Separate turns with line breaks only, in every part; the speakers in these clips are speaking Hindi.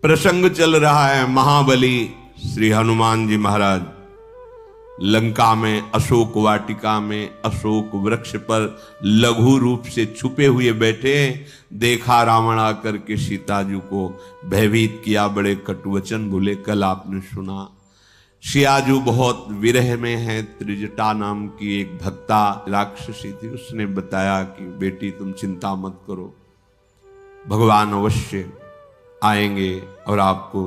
प्रसंग चल रहा है महाबली श्री हनुमान जी महाराज लंका में अशोक वाटिका में अशोक वृक्ष पर लघु रूप से छुपे हुए बैठे हैं। देखा रावण आकर के सीता जी को भयभीत किया, बड़े कटुवचन बोले। कल आपने सुना सियाजू बहुत विरह में है। त्रिजटा नाम की एक भक्ता राक्षसी थी, उसने बताया कि बेटी तुम चिंता मत करो, भगवान अवश्य आएंगे और आपको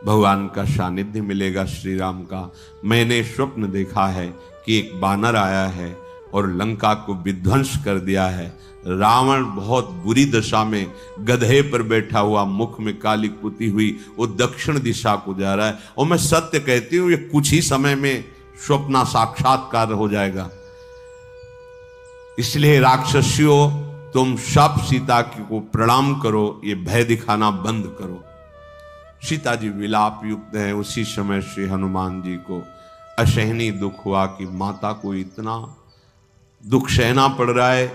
भगवान का सानिध्य मिलेगा श्री राम का। मैंने स्वप्न देखा है कि एक बानर आया है और लंका को विध्वंस कर दिया है। रावण बहुत बुरी दशा में गधे पर बैठा हुआ, मुख में काली पुती हुई, वो दक्षिण दिशा को जा रहा है। और मैं सत्य कहती हूं, ये कुछ ही समय में स्वप्न साक्षात्कार हो जाएगा। इसलिए राक्षसियों, तुम सब सीता को प्रणाम करो, ये भय दिखाना बंद करो। सीता जी विलाप युक्त हैं। उसी समय श्री हनुमान जी को असहनीय दुख हुआ कि माता को इतना दुख सहना पड़ रहा है,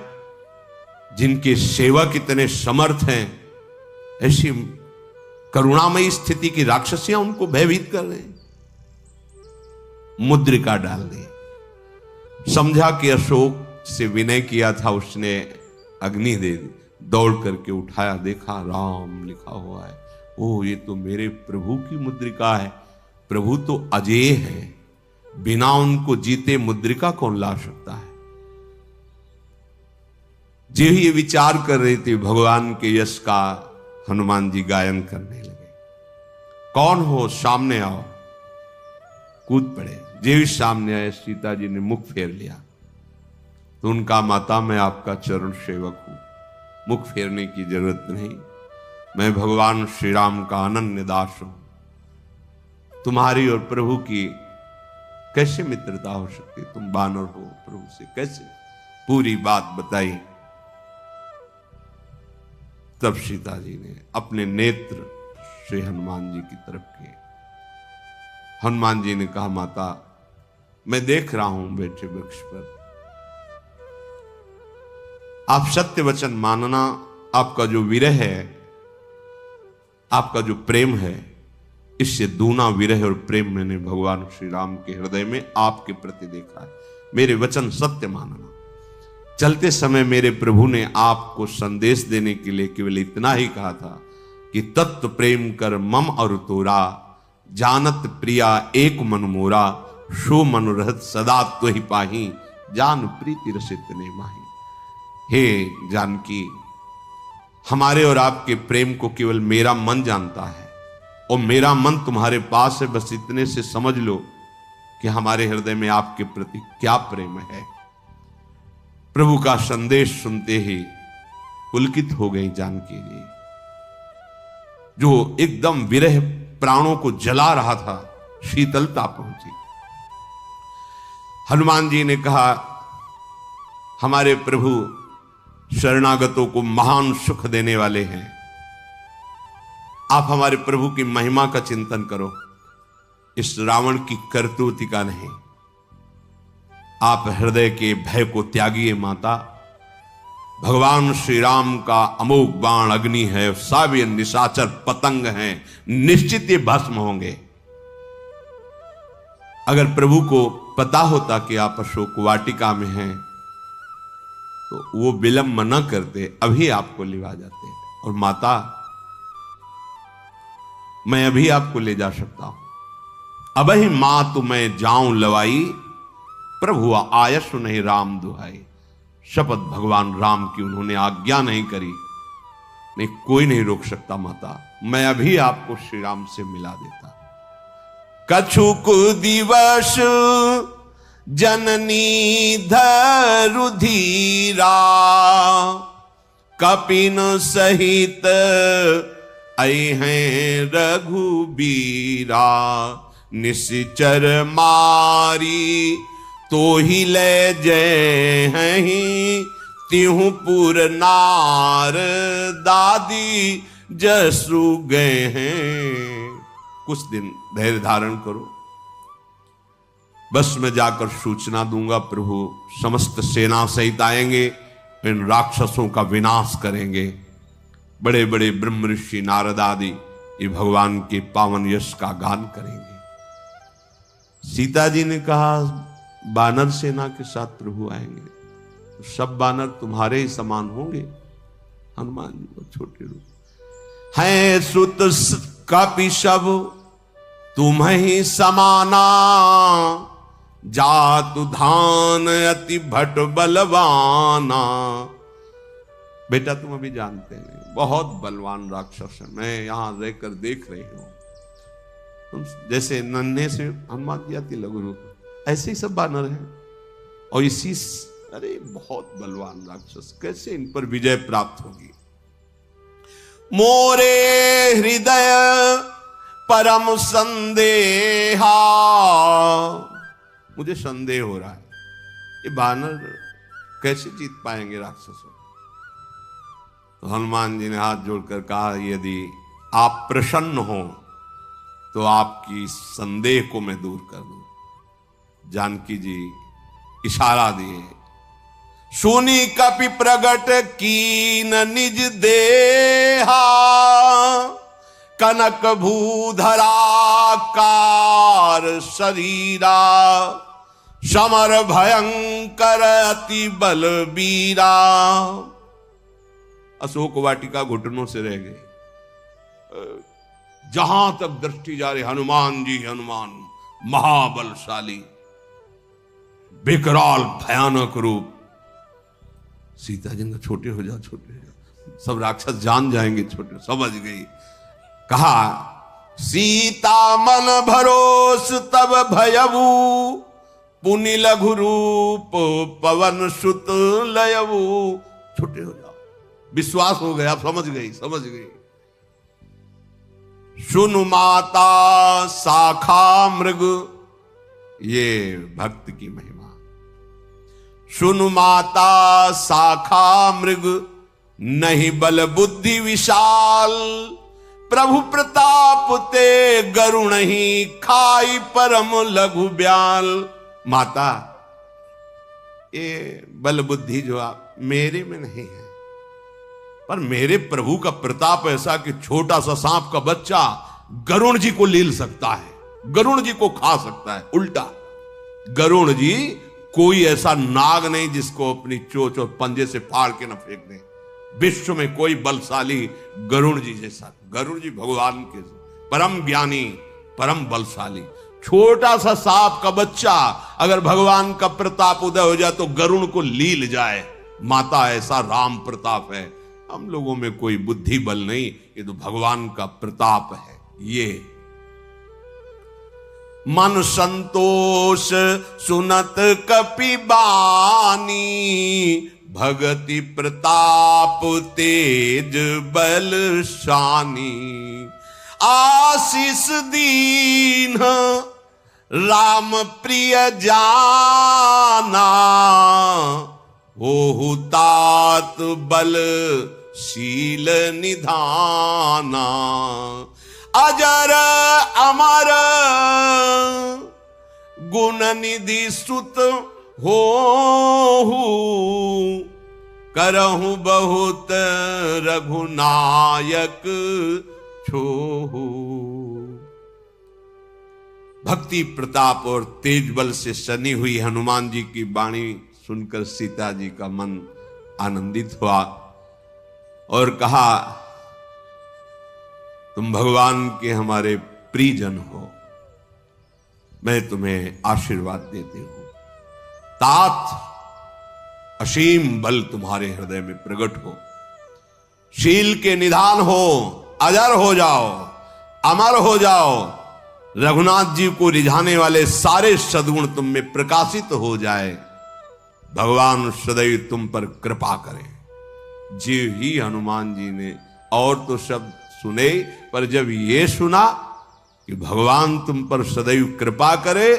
जिनके सेवक इतने समर्थ हैं, ऐसी करुणामयी स्थिति की राक्षसियां उनको भयभीत कर रहे हैं। मुद्रिका डाल दी, समझा कि अशोक से विनय किया था उसने, अग्नि दे दी। दौड़ करके उठाया, देखा राम लिखा हुआ है। ओ, ये तो मेरे प्रभु की मुद्रिका है। प्रभु तो अजेय है, बिना उनको जीते मुद्रिका कौन ला सकता है। जो ये विचार कर रही थी, भगवान के यश का हनुमान जी गायन करने लगे। कौन हो, सामने आओ। कूद पड़े। जो सामने आए, सीता जी ने मुख फेर लिया तो उनका, माता मैं आपका चरण सेवक हूं, मुख फेरने की जरूरत नहीं, मैं भगवान श्री राम का अनन्य दास हूं। तुम्हारी और प्रभु की कैसे मित्रता हो सकती, तुम बानर हो, प्रभु से कैसे। पूरी बात बताई। तब सीता जी ने अपने नेत्र श्री हनुमान जी की तरफ किए। हनुमान जी ने कहा, माता मैं देख रहा हूं बैठे वृक्ष पर, आप सत्य वचन मानना। आपका जो विरह है, आपका जो प्रेम है, इससे दूना विरह और प्रेम मैंने भगवान श्री राम के हृदय में आपके प्रति देखा है। मेरे वचन सत्य मानना। चलते समय मेरे प्रभु ने आपको संदेश देने के लिए केवल इतना ही कहा था कि तत्व प्रेम कर मम और तोरा, जानत प्रिया एक मन मोरा, सो मनोरथ सदा तो ही पाही, जान प्रीति रसित ने माही। हे जानकी, हमारे और आपके प्रेम को केवल मेरा मन जानता है और मेरा मन तुम्हारे पास है। बस इतने से समझ लो कि हमारे हृदय में आपके प्रति क्या प्रेम है। प्रभु का संदेश सुनते ही पुलकित हो गई जानकी जी, जो एकदम विरह प्राणों को जला रहा था, शीतलता पहुंची। हनुमान जी ने कहा, हमारे प्रभु शरणागतों को महान सुख देने वाले हैं। आप हमारे प्रभु की महिमा का चिंतन करो, इस रावण की करतूती का नहीं। आप हृदय के भय को त्यागिए माता। भगवान श्री राम का अमोघ बाण अग्नि है, सावे निशाचर पतंग हैं, निश्चित ये भस्म होंगे। अगर प्रभु को पता होता कि आप अशोक वाटिका में हैं तो वो विलंब न करते, अभी आपको लिवा जाते। और माता, मैं अभी आपको ले जा सकता हूं। अब ही मां तो मैं जाऊं लवाई, प्रभु आयस नहीं राम दुहाई। शपथ भगवान राम की उन्होंने आज्ञा नहीं करी, नहीं कोई नहीं रोक सकता माता। मैं अभी आपको श्री राम से मिला देता। कछुक दिवस जननी धरु धीरा, कपिन सहित हैं रघुबीरा। निश्चर मारी तो ही ले जय हैं, तिहु पुर नार दादी जसु गए हैं। कुछ दिन धैर्य धारण करो, बस मैं जाकर सूचना दूंगा, प्रभु समस्त सेना सहित आएंगे, इन राक्षसों का विनाश करेंगे। बड़े बड़े ब्रह्म ऋषि नारद आदि ये भगवान के पावन यश का गान करेंगे। सीता जी ने कहा बानर सेना के साथ प्रभु आएंगे तो सब बानर तुम्हारे ही समान होंगे। हनुमान जी को छोटे रूप हैं सुत कपि सब तुम ही समाना, जातु धान अति भट बलवाना। बेटा तुम अभी जानते हैं बहुत बलवान राक्षस है, मैं यहां रहकर देख रही हूं। तुम जैसे नन्हे से हनुमान जी अति लघु रूप, ऐसे ही सब बानर हैं और इसी अरे बहुत बलवान राक्षस, कैसे इन पर विजय प्राप्त होगी। मोरे हृदय परम संदेहा, मुझे संदेह हो रहा है ये बानर कैसे जीत पाएंगे राक्षसों। तो हनुमान जी ने हाथ जोड़कर कहा यदि आप प्रसन्न हो तो आपकी संदेह को मैं दूर कर दूं। जानकी जी इशारा दिए, सुनी कपि प्रगट कीन निज देहा, कनक भूधरा कार शरीरा, समर भयंकर अति बलबीरा। अशोक वाटिका घुटनों से रह गई। जहां तक दृष्टि जा रही हनुमान जी हनुमान, महाबलशाली विकराल भयानक रूप। सीता जी ने छोटे हो जाओ छोटे हो जाओ, सब राक्षस जान जाएंगे छोटे। समझ गई। कहा सीता मन भरोस तब भयऊ, पुनि लघु रूप पवन सुत लयऊ। छोटे हो जाओ, विश्वास हो गया, समझ गई समझ गई। सुनु माता शाखा मृग, ये भक्त की महिमा। सुनु माता शाखा मृग, नहीं बल बुद्धि विशाल, प्रभु प्रताप ते गरुण ही खाई परम लघु ब्याल। माता ये बल बुद्धि जो आप मेरे में नहीं है, पर मेरे प्रभु का प्रताप ऐसा कि छोटा सा सांप का बच्चा गरुण जी को लील सकता है, गरुण जी को खा सकता है। उल्टा गरुण जी कोई ऐसा नाग नहीं जिसको अपनी चोंच और पंजे से फाड़ के न फेंक दे। विश्व में कोई बलशाली गरुण जी जैसा। गरुण जी भगवान के परम ज्ञानी परम बलशाली। छोटा सा सांप का बच्चा अगर भगवान का प्रताप उदय हो जाए तो गरुण को लील जाए। माता ऐसा राम प्रताप है। हम लोगों में कोई बुद्धि बल नहीं, ये तो भगवान का प्रताप है। ये मन संतोष सुनत कपि बानी, भगति प्रताप तेज बल शानी। आशीष दीन राम प्रिय जाना, ओहु तात बल शील निधाना। अजर अमर गुण निधि सुत होहु, करहु बहुत रघुनायक छोहु। भक्ति प्रताप और तेज बल से सनी हुई हनुमान जी की वाणी सुनकर सीता जी का मन आनंदित हुआ और कहा तुम भगवान के हमारे प्रियजन हो, मैं तुम्हें आशीर्वाद देती हूं। तात असीम बल तुम्हारे हृदय में प्रकट हो, शील के निधान हो, अजर हो जाओ, अमर हो जाओ। रघुनाथ जी को रिझाने वाले सारे सद्गुण तुम में प्रकाशित हो जाए। भगवान सदैव तुम पर कृपा करें। जी ही हनुमान जी ने और तो शब्द सुने, पर जब ये सुना कि भगवान तुम पर सदैव कृपा करे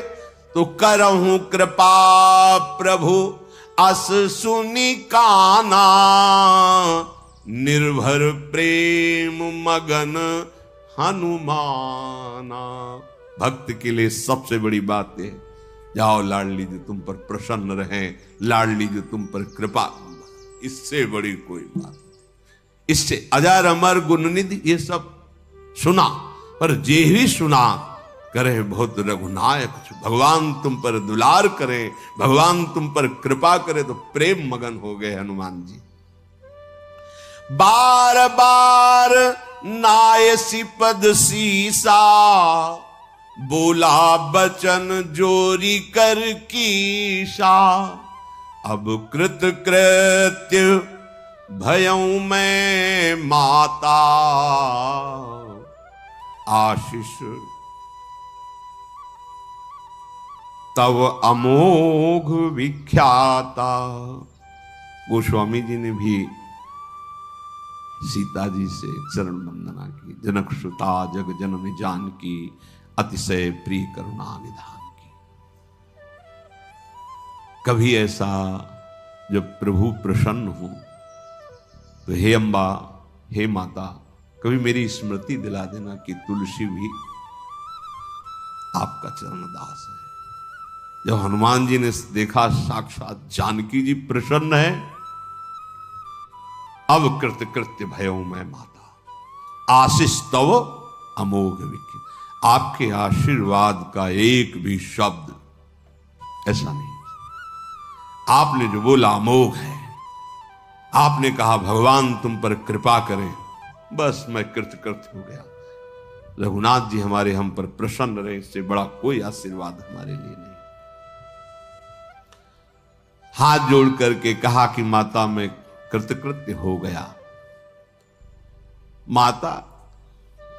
तो करहूं कृपा प्रभु अस सुनी काना। निर्भर प्रेम मगन हनुमाना। भक्त के लिए सबसे बड़ी बात है, जाओ लाडली जी तुम पर प्रसन्न रहें, लाडली जी तुम पर कृपा। इससे बड़ी कोई बात, इससे अजर अमर गुण निधि ये सब सुना, पर जे ही सुना करे बहुत रघुनायक। भगवान तुम पर दुलार करें, भगवान तुम पर कृपा करे, तो प्रेम मगन हो गए हनुमान जी। बार बार नायसी पद सीसा, बोला बचन जोरी कर कीशा। अब कृत कृत्य भयऊ मैं माता, आशीष तब अमोघ विख्याता। गोस्वामी जी ने भी सीता जी से चरण वंदना की। जनक सुता जग जननी जानकी, अतिशय प्रिय करुणा निधान की। कभी ऐसा जब प्रभु प्रसन्न हो तो हे अम्बा, हे माता, कभी मेरी स्मृति दिला देना कि तुलसी भी आपका चरण दास है। जब हनुमान जी ने देखा साक्षात जानकी जी प्रसन्न है, अब कृत कृत्य भयो मैं माता, आशीष तव अमोघ विख्य। आपके आशीर्वाद का एक भी शब्द ऐसा नहीं, आपने जो बोला अमोघ है। आपने कहा भगवान तुम पर कृपा करें, बस मैं कृतकृत्य हो गया। रघुनाथ जी हमारे हम पर प्रसन्न रहे, इससे बड़ा कोई आशीर्वाद हमारे लिए नहीं। हाथ जोड़ करके कहा कि माता मैं कृतकृत्य हो गया। माता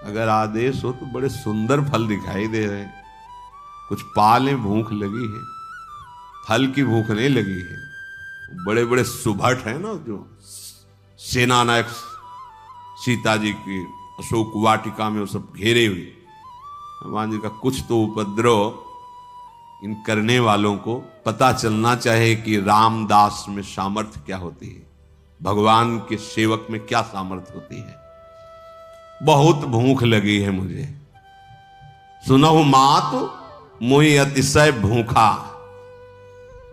अगर आदेश हो तो बड़े सुंदर फल दिखाई दे रहे हैं, कुछ पाले, भूख लगी है, फल की भूख नहीं लगी है। बड़े बड़े सुभट हैं ना, जो सेनानायक सीता जी की अशोक वाटिका में वो सब घेरे हुए। हनुमान जी का कुछ तो उपद्रव इन करने वालों को पता चलना चाहिए कि रामदास में सामर्थ्य क्या होती है, भगवान के सेवक में क्या सामर्थ्य होती है। बहुत भूख लगी है मुझे, सुनहु मात मोहि अतिशय भूखा,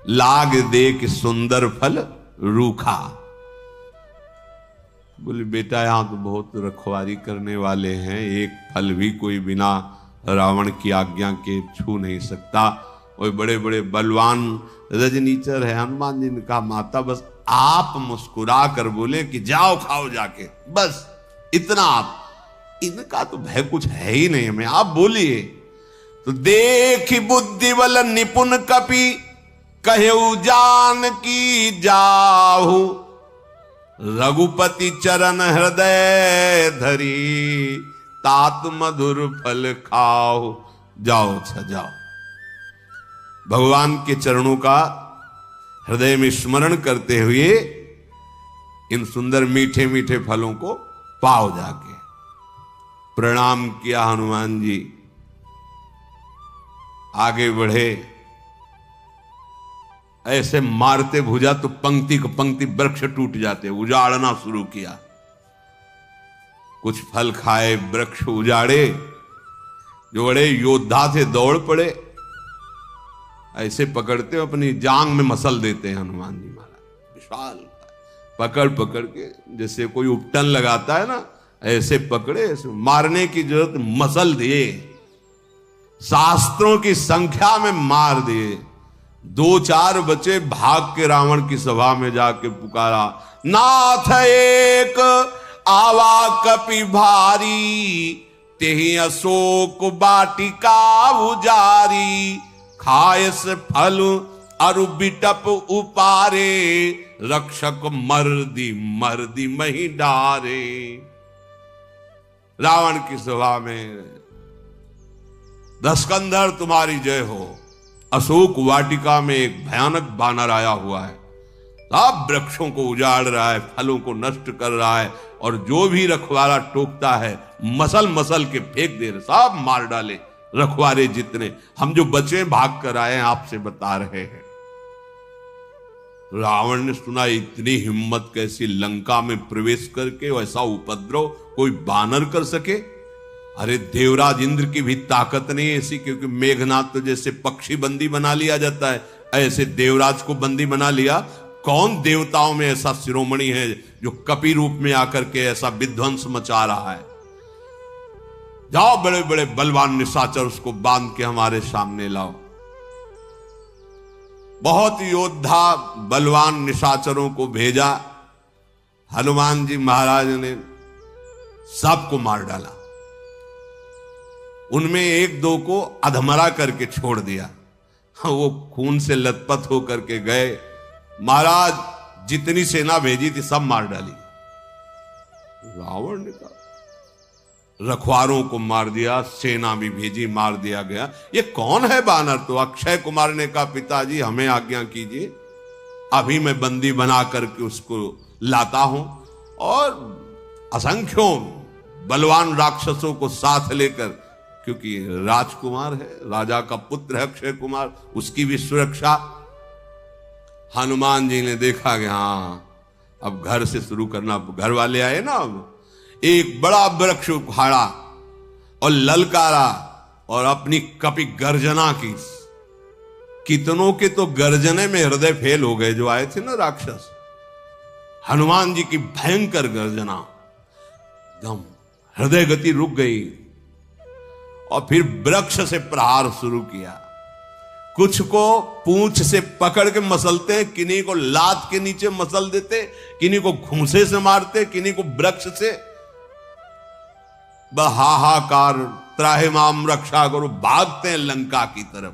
लाग देख सुंदर फल रूखा। बोले बेटा यहां तो बहुत रखवारी करने वाले हैं, एक फल भी कोई बिना रावण की आज्ञा के छू नहीं सकता, और बड़े बड़े बलवान रजनीचर है। हनुमान जी ने कहा माता बस आप मुस्कुरा कर बोले कि जाओ खाओ जाके, बस इतना। आप इनका तो भय कुछ है ही नहीं हमें, आप बोलिए। तो देखी बुद्धि बल निपुण कपि, कहु जान की जाहु, रघुपति चरण हृदय धरी, तात मधुर फल खाओ। जाओ अच्छा जाओ, भगवान के चरणों का हृदय में स्मरण करते हुए इन सुंदर मीठे मीठे फलों को पाओ जाके। प्रणाम किया हनुमान जी, आगे बढ़े। ऐसे मारते भुजा तो पंक्ति को पंक्ति वृक्ष टूट जाते, उजाड़ना शुरू किया। कुछ फल खाए, वृक्ष उजाड़े। जो बड़े योद्धा थे दौड़ पड़े, ऐसे पकड़ते अपनी जांग में मसल देते हैं हनुमान जी महाराज। विशाल पकड़ पकड़ के, जैसे कोई उपटन लगाता है ना, ऐसे पकड़े, ऐसे मारने की जरूरत, मसल दिए, शास्त्रों की संख्या में मार दिए। 2-4 बचे, भाग के रावण की सभा में जाके पुकारा, नाथ एक आवा कपि भारी, तेहि अशोक वाटिका उजारी, खायस फल अरु बिटप उपारे, रक्षक मर्दी मर्दी मही डारे। रावण की सभा में, दस्कंधर तुम्हारी जय हो। अशोक वाटिका में एक भयानक बानर आया हुआ है, सब वृक्षों को उजाड़ रहा है, फलों को नष्ट कर रहा है, और जो भी रखवारा टोकता है मसल मसल के फेंक दे रहे, सब मार डाले रखवारे जितने। हम जो बचे भाग कर आए हैं आपसे बता रहे हैं। रावण ने सुना, इतनी हिम्मत कैसी, लंका में प्रवेश करके वैसा उपद्रव कोई बानर कर सके। अरे देवराज इंद्र की भी ताकत नहीं ऐसी, क्योंकि मेघनाथ तो जैसे पक्षी बंदी बना लिया जाता है, ऐसे देवराज को बंदी बना लिया। कौन देवताओं में ऐसा शिरोमणि है जो कपि रूप में आकर के ऐसा विध्वंस मचा रहा है। जाओ बड़े बड़े बलवान निशाचर उसको बांध के हमारे सामने लाओ। बहुत योद्धा बलवान निशाचरों को भेजा। हनुमान जी महाराज ने सबको मार डाला, उनमें एक दो को अधमरा करके छोड़ दिया। वो खून से लथपथ होकर के गए। महाराज जितनी सेना भेजी थी सब मार डाली। रावण ने कहा रखवारों को मार दिया, सेना भी भेजी, मार दिया गया। ये कौन है बानर? तो अक्षय कुमार ने कहा पिताजी हमें आज्ञा कीजिए, अभी मैं बंदी बना करके उसको लाता हूं और असंख्यों बलवान राक्षसों को साथ लेकर, क्योंकि राजकुमार है, राजा का पुत्र है अक्षय कुमार, उसकी भी सुरक्षा। हनुमान जी ने देखा कि हाँ अब घर से शुरू करना, घर वाले आए ना। अब एक बड़ा वृक्ष उखाड़ा और ललकारा और अपनी कपि गर्जना की। कितनों के तो गर्जने में हृदय फेल हो गए जो आए थे ना राक्षस। हनुमान जी की भयंकर गर्जना, एकदम हृदय गति रुक गई। और फिर वृक्ष से प्रहार शुरू किया। कुछ को पूंछ से पकड़ के मसलते, किन्हीं को लात के नीचे मसल देते, किन्हीं को घूंसे से मारते, किन्हीं को वृक्ष से। हाहाकार, त्राहिमाम रक्षा करो, भागते हैं लंका की तरफ।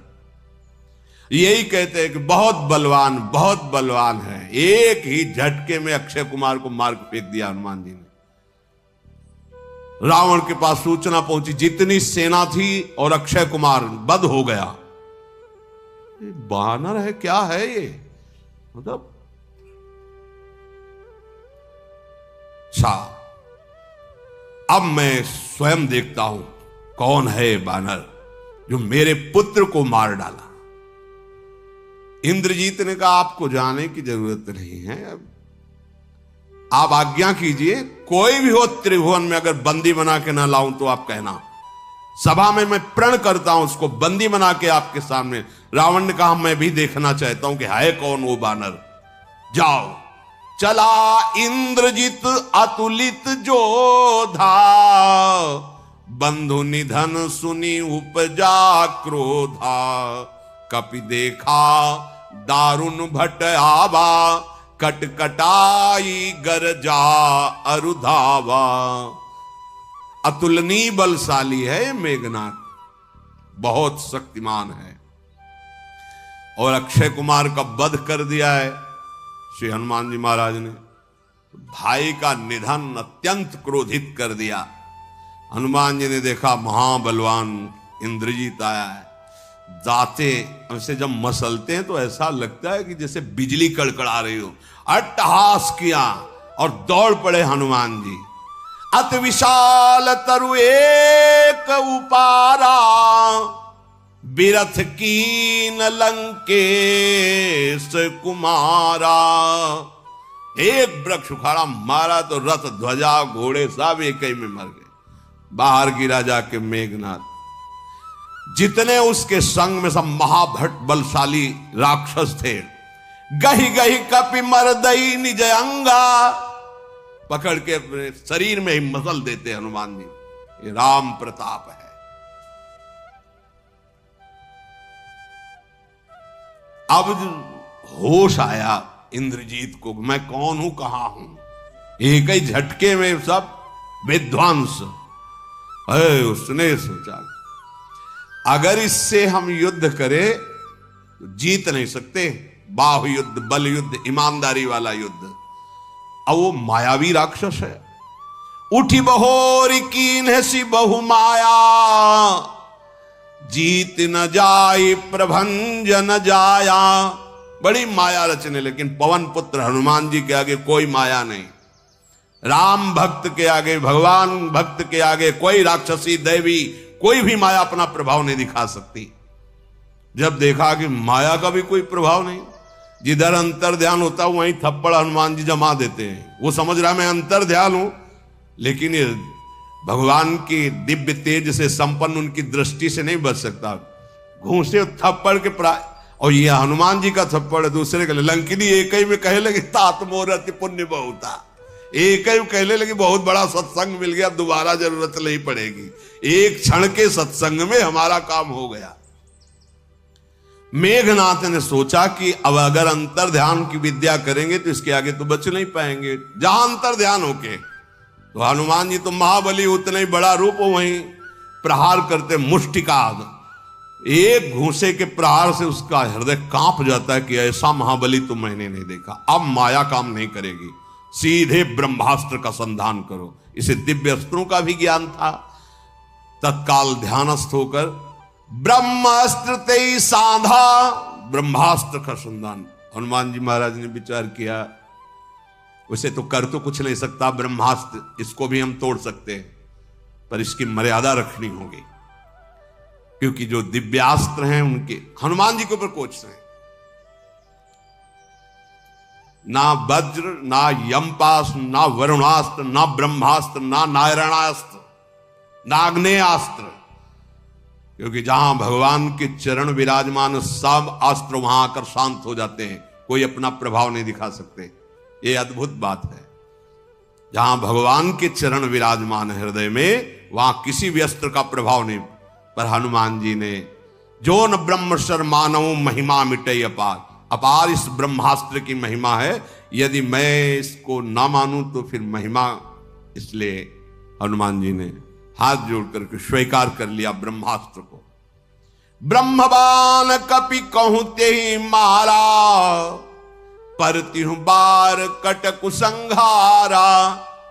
यही कहते हैं कि बहुत बलवान है। एक ही झटके में अक्षय कुमार को मार के फेंक दिया हनुमान जी ने। रावण के पास सूचना पहुंची, जितनी सेना थी और अक्षय कुमार बध हो गया। बानर है क्या है ये? मतलब अब मैं स्वयं देखता हूं कौन है बानर जो मेरे पुत्र को मार डाला। इंद्रजीत ने कहा आपको जाने की जरूरत नहीं है, आप आज्ञा कीजिए, कोई भी हो त्रिभुवन में अगर बंदी बना के ना लाऊं तो आप कहना, सभा में मैं प्रण करता हूं उसको बंदी बना के आपके सामने। रावण ने कहा मैं भी देखना चाहता हूं कि है कौन वो बानर। जाओ। चला इंद्रजित अतुलित जोधा, बंधु निधन सुनी उपजा क्रोधा। कपि देखा दारुण भट आवा, कटकटाई गरजा अरुधावा। अतुलनीय बलशाली है मेघनाथ, बहुत शक्तिमान है। और अक्षय कुमार का वध कर दिया है श्री हनुमान जी महाराज ने। भाई का निधन अत्यंत क्रोधित कर दिया। हनुमान जी ने देखा महाबलवान इंद्रजीत आया है। दाते ऐसे जब मसलते हैं तो ऐसा लगता है कि जैसे बिजली कड़कड़ा रही हो। अट्टहास किया और दौड़ पड़े हनुमान जी। अति विशाल तरु एक उपारा, बिरथ कीन लंकेश कुमारा। एक वृक्ष उखाड़ा, मारा तो रथ ध्वजा घोड़े सब एक ही में मर गए। बाहर गिरा जाके मेघनाथ। जितने उसके संग में सब महाभट बलशाली राक्षस थे, गही गही कपि मरदई निज अंगा, पकड़ के अपने शरीर में ही मसल देते हनुमान जी। ये राम प्रताप है। अब होश आया इंद्रजीत को, मैं कौन हूं, कहां हूं। एक ही झटके में सब विध्वंस। उसने सोचा अगर इससे हम युद्ध करें तो जीत नहीं सकते। बाहु युद्ध, बल युद्ध, ईमानदारी वाला युद्ध। अब वो मायावी राक्षस है। उठी बहोरी कीन है सी बहु माया, जीत न जाई प्रभंजन जाया। बड़ी माया रचने, लेकिन पवन पुत्र हनुमान जी के आगे कोई माया नहीं। राम भक्त के आगे, भगवान भक्त के आगे कोई राक्षसी देवी कोई भी माया अपना प्रभाव नहीं दिखा सकती। जब देखा कि माया का भी कोई प्रभाव नहीं, जिधर अंतर ध्यान होता है वहीं थप्पड़ हनुमान जी जमा देते हैं। वो समझ रहा मैं अंतर ध्यान हूं, लेकिन ये भगवान की दिव्य तेज से संपन्न उनकी दृष्टि से नहीं बच सकता। घूसे थप्पड़ के और ये हनुमान जी का थप्पड़ दूसरे के लिए। लंकिनी एक ही में कहे लगे तात मोर अति पुण्य बहुता। एक ही कहने लगी बहुत बड़ा सत्संग मिल गया, दोबारा जरूरत नहीं पड़ेगी, एक क्षण के सत्संग में हमारा काम हो गया। मेघनाथ ने सोचा कि अब अगर अंतर ध्यान की विद्या करेंगे तो इसके आगे तो बच नहीं पाएंगे। जहां अंतर ध्यान होके तो हनुमान जी तो महाबली, उतना ही बड़ा रूप हो, वहीं प्रहार करते मुष्टिकाद, एक घूंसे के प्रहार से उसका हृदय कांप जाता है कि ऐसा महाबली तो मैंने नहीं देखा। अब माया काम नहीं करेगी, सीधे ब्रह्मास्त्र का संधान करो। इसे दिव्य अस्त्रों का भी ज्ञान था। तत्काल ध्यानस्थ होकर ब्रह्मास्त्र ते साधा, ब्रह्मास्त्र का संधान। हनुमान जी महाराज ने विचार किया, उसे तो कर तो कुछ नहीं सकता ब्रह्मास्त्र, इसको भी हम तोड़ सकते हैं, पर इसकी मर्यादा रखनी होगी, क्योंकि जो दिव्यास्त्र हैं उनके हनुमान जी के ऊपर कोच हैं। ना वज्र, ना यमपास, ना वरुणास्त्र, ना ब्रह्मास्त्र, ना नारायणास्त्र, ना आग्नेयास्त्र, क्योंकि जहां भगवान के चरण विराजमान, सब अस्त्र वहां आकर शांत हो जाते हैं, कोई अपना प्रभाव नहीं दिखा सकते। ये अद्भुत बात है। जहां भगवान के चरण विराजमान हृदय में, वहां किसी भी अस्त्र का प्रभाव नहीं। पर हनुमान जी ने जो न ब्रह्मशर मानव महिमा मिटे अपार, अपार इस ब्रह्मास्त्र की महिमा है, यदि मैं इसको ना मानूं तो फिर महिमा, इसलिए हनुमान जी ने हाथ जोड़ करके स्वीकार कर लिया ब्रह्मास्त्र को। ब्रह्मबान कपि कहते ही मारा, परतिहु बार कटकु संघारा।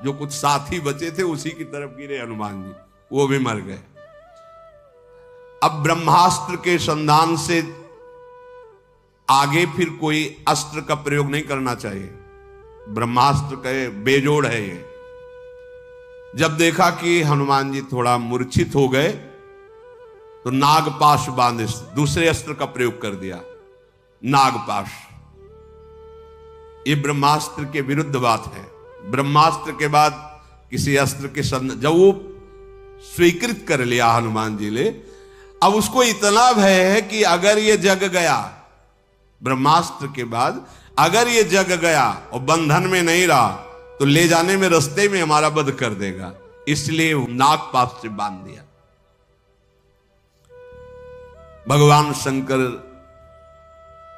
जो कुछ साथी बचे थे उसी की तरफ गिरे हनुमान जी, वो भी मर गए। अब ब्रह्मास्त्र के संधान से आगे फिर कोई अस्त्र का प्रयोग नहीं करना चाहिए। ब्रह्मास्त्र का बेजोड़ है ये। जब देखा कि हनुमान जी थोड़ा मूर्छित हो गए तो नागपाश बांधे, दूसरे अस्त्र का प्रयोग कर दिया, नागपाश। ये ब्रह्मास्त्र के विरुद्ध बात है। ब्रह्मास्त्र के बाद किसी अस्त्र के जब वो स्वीकृत कर लिया हनुमान जी ने, अब उसको इतना भय है कि अगर ये जग गया, ब्रह्मास्त्र के बाद अगर ये जग गया और बंधन में नहीं रहा तो ले जाने में रास्ते में हमारा वध कर देगा, इसलिए नागपाश से बांध दिया। भगवान शंकर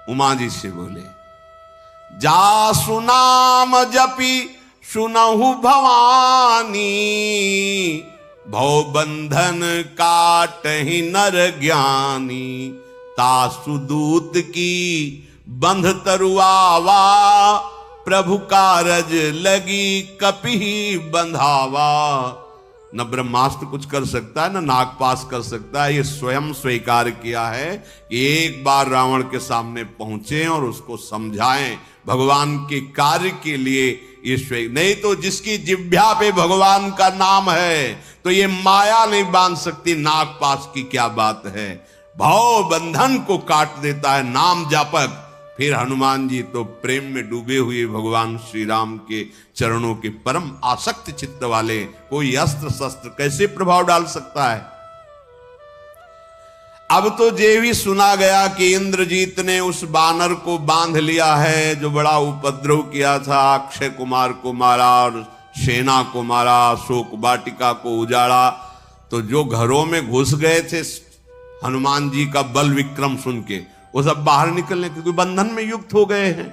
उमा जी से बोले, जा सुनाम जपी सुनहु भवानी, भव बंधन काटहि नर ज्ञानी। तासु दूत की बंध तरुआवा, प्रभु कारज लगी कपि बंधावा। न ब्रह्मास्त्र कुछ कर सकता है, न नागपाश कर सकता है। ये स्वयं स्वीकार किया है कि एक बार रावण के सामने पहुंचे और उसको समझाएं भगवान के कार्य के लिए। ये नहीं तो जिसकी जिह्वा पे भगवान का नाम है तो ये माया नहीं बांध सकती, नागपाश की क्या बात है। भाव बंधन को काट देता है नाम जापक। फिर हनुमान जी तो प्रेम में डूबे हुए भगवान श्री राम के चरणों के परम आसक्त चित्त वाले, कोई अस्त्र शस्त्र कैसे प्रभाव डाल सकता है। अब तो ये भी सुना गया कि इंद्रजीत ने उस बानर को बांध लिया है जो बड़ा उपद्रव किया था, अक्षय कुमार को मारा और सेना को मारा, अशोक वाटिका को उजाड़ा। तो जो घरों में घुस गए थे हनुमान जी का बल विक्रम सुन के, वो सब बाहर निकलने, क्योंकि बंधन में युक्त हो गए हैं।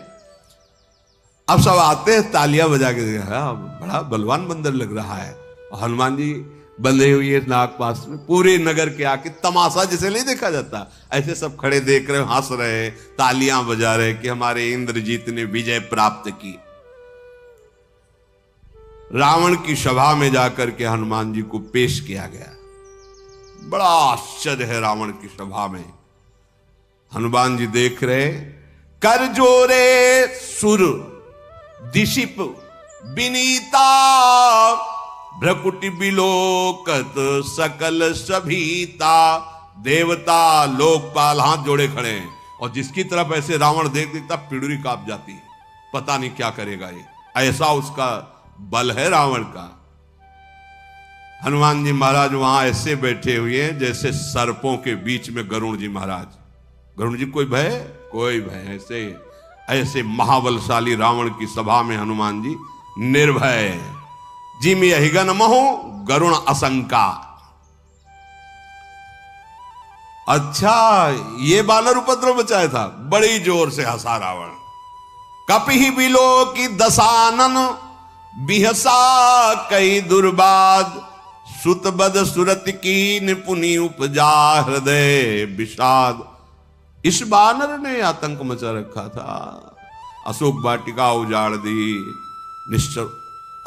अब सब आते हैं तालियां बजा के, बड़ा बलवान बंदर लग रहा है। और हनुमान जी बंधे हुए नागपाश में, पूरे नगर के आके तमाशा जिसे नहीं देखा जाता, ऐसे सब खड़े देख रहे, हंस रहे, तालियां बजा रहे कि हमारे इंद्रजीत ने विजय प्राप्त की। रावण की सभा में जाकर के हनुमान जी को पेश किया गया। बड़ा आश्चर्य है रावण की सभा में। हनुमान जी देख रहे, कर जोरे सुर दिशिप विनीता, भ्रकुटि बिलोकत सकल सभीता। देवता लोकपाल हाथ जोड़े खड़े हैं, और जिसकी तरफ ऐसे रावण देख देता पिड़ुरी कांप जाती है, पता नहीं क्या करेगा ये, ऐसा उसका बल है रावण का। हनुमान जी महाराज वहां ऐसे बैठे हुए हैं जैसे सर्पों के बीच में गरुड़ जी महाराज। गरुड़ जी कोई भय, कोई भय, ऐसे महाबलशाली रावण की सभा में हनुमान जी निर्भय जिम यहिगन महो गरुण असंका। अच्छा, ये बानर उपद्रव मचाया था। बड़ी जोर से हंसा रावण। कपिहि बिलो की दसानन बिहसा कई दुर्बाद, सुतबद सुरत की निपुणी उपजा हृदय विषाद। इस बानर ने आतंक मचा रखा था, अशोक वाटिका उजाड़ दी, निश्चर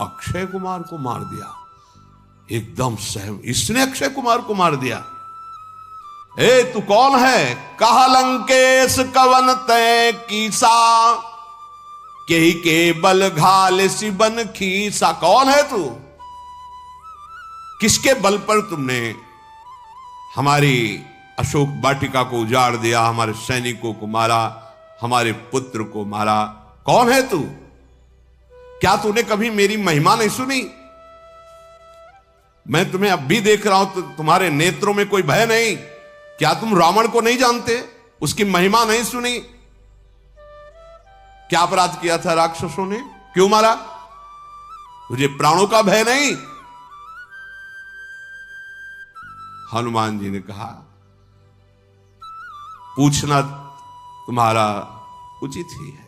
अक्षय कुमार को मार दिया। एकदम सहम, इसने अक्षय कुमार को मार दिया। ए तू कौन है? कहा लंकेश कवन तय कीसा, के के बल घाल सिबन खीसा। कौन है तू? किसके बल पर तुमने हमारी अशोक वाटिका को उजाड़ दिया, हमारे सैनिकों को मारा, हमारे पुत्र को मारा? कौन है तू? क्या तूने कभी मेरी महिमा नहीं सुनी? मैं तुम्हें अब भी देख रहा हूं तो तुम्हारे नेत्रों में कोई भय नहीं। क्या तुम रावण को नहीं जानते? उसकी महिमा नहीं सुनी? क्या अपराध किया था राक्षसों ने? क्यों मारा? तुझे प्राणों का भय नहीं? हनुमान जी ने कहा, पूछना तुम्हारा उचित ही है।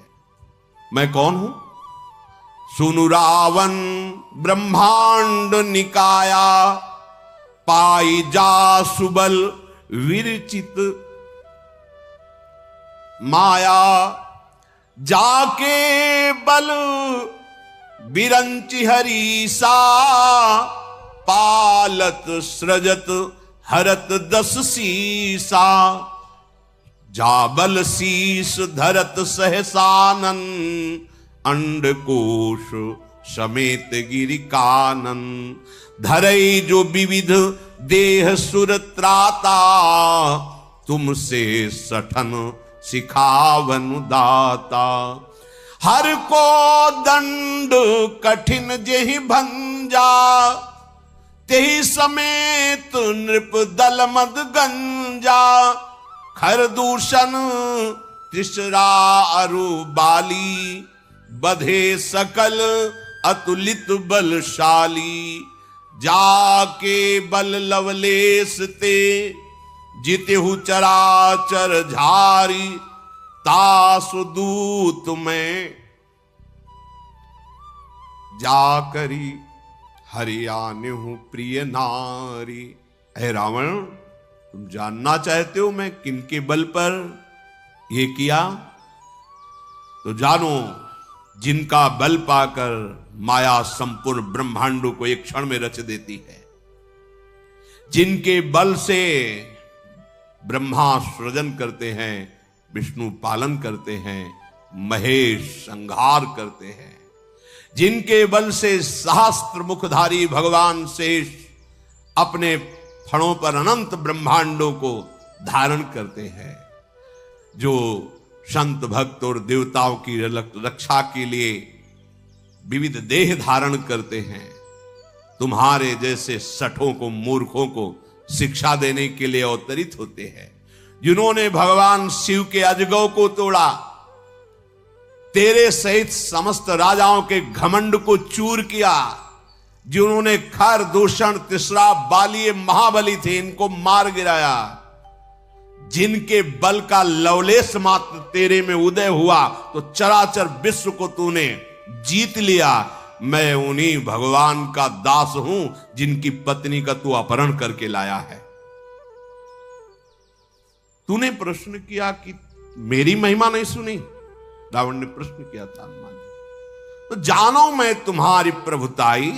मैं कौन हूं? सुनु रावण ब्रह्मांड निकाया, पाई जा सुबल विरचित माया। जाके बल बिरंचि हरीसा, पालत सृजत हरत दस सीसा। जाबल शीस धरत सहसानन, अंडकोश समेत गिरि कानन। धरई जो विविध देह सुर त्राता, तुमसे सठन सिखावन दाता। हर को दंड कठिन जेहि भंजा, तेहि समेत नृप दल मद गंजा। खर दूषण त्रिशरा अरु बाली, बधे सकल अतुलित बलशाली। जाके बल लवलेश ते, जितेहु चराचर झारी। तासु दूत में जाकरी, हरियाने हूं प्रिय नारी। हे रावण, तुम जानना चाहते हो मैं किनके बल पर ये किया? तो जानो, जिनका बल पाकर माया संपूर्ण ब्रह्मांडों को एक क्षण में रच देती है, जिनके बल से ब्रह्मा सृजन करते हैं, विष्णु पालन करते हैं, महेश संहार करते हैं, जिनके बल से सहस्त्र मुखधारी भगवान शेष अपने फणों पर अनंत ब्रह्मांडों को धारण करते हैं, जो संत भक्त और देवताओं की रक्षा के लिए विविध देह धारण करते हैं, तुम्हारे जैसे सठों को, मूर्खों को शिक्षा देने के लिए अवतरित होते हैं, जिन्होंने भगवान शिव के अजगौ को तोड़ा, तेरे सहित समस्त राजाओं के घमंड को चूर किया, जिन्होंने खर दूषण तिसरा बाली महाबली थे, इनको मार गिराया, जिनके बल का लवलेश मात्र तेरे में उदय हुआ तो चराचर विश्व को तूने जीत लिया। मैं उन्हीं भगवान का दास हूं जिनकी पत्नी का तू अपहरण करके लाया है। तूने प्रश्न किया कि मेरी महिमा नहीं सुनी? रावण ने प्रश्न किया था हनुमान जी। तो जानो मैं तुम्हारी प्रभुताई,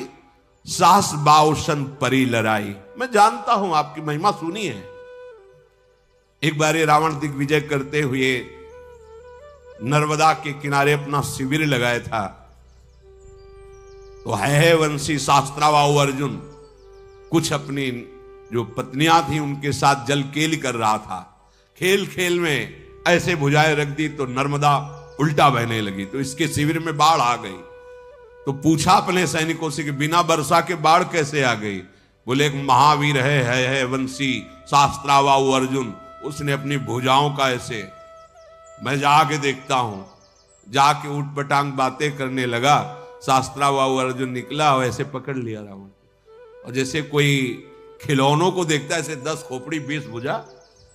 साहस बाउसन परी लड़ाई। मैं जानता हूं आपकी महिमा सुनी है। एक बार ये रावण दिग्विजय करते हुए नर्मदा के किनारे अपना शिविर लगाया था, तो है वंशी शास्त्रावाहु अर्जुन कुछ अपनी जो पत्नियां थी उनके साथ जल केल कर रहा था। खेल खेल में ऐसे भुजाएं रख दी तो नर्मदा उल्टा बहने लगी, तो इसके शिविर में बाढ़ आ गई। तो पूछा अपने सैनिकों से कि बिना वर्षा के बाढ़ कैसे आ गई? बोले एक महावीर है वंशी शास्त्रावाहु अर्जुन, उसने अपनी भुजाओं का ऐसे, मैं जाके देखता हूं। जाके उठपटांग बातें करने लगा शास्त्राबाहु अर्जुन निकला और ऐसे पकड़ लिया रावण, और जैसे कोई खिलौनों को देखता है ऐसे 10 खोपड़ी 20 भुजा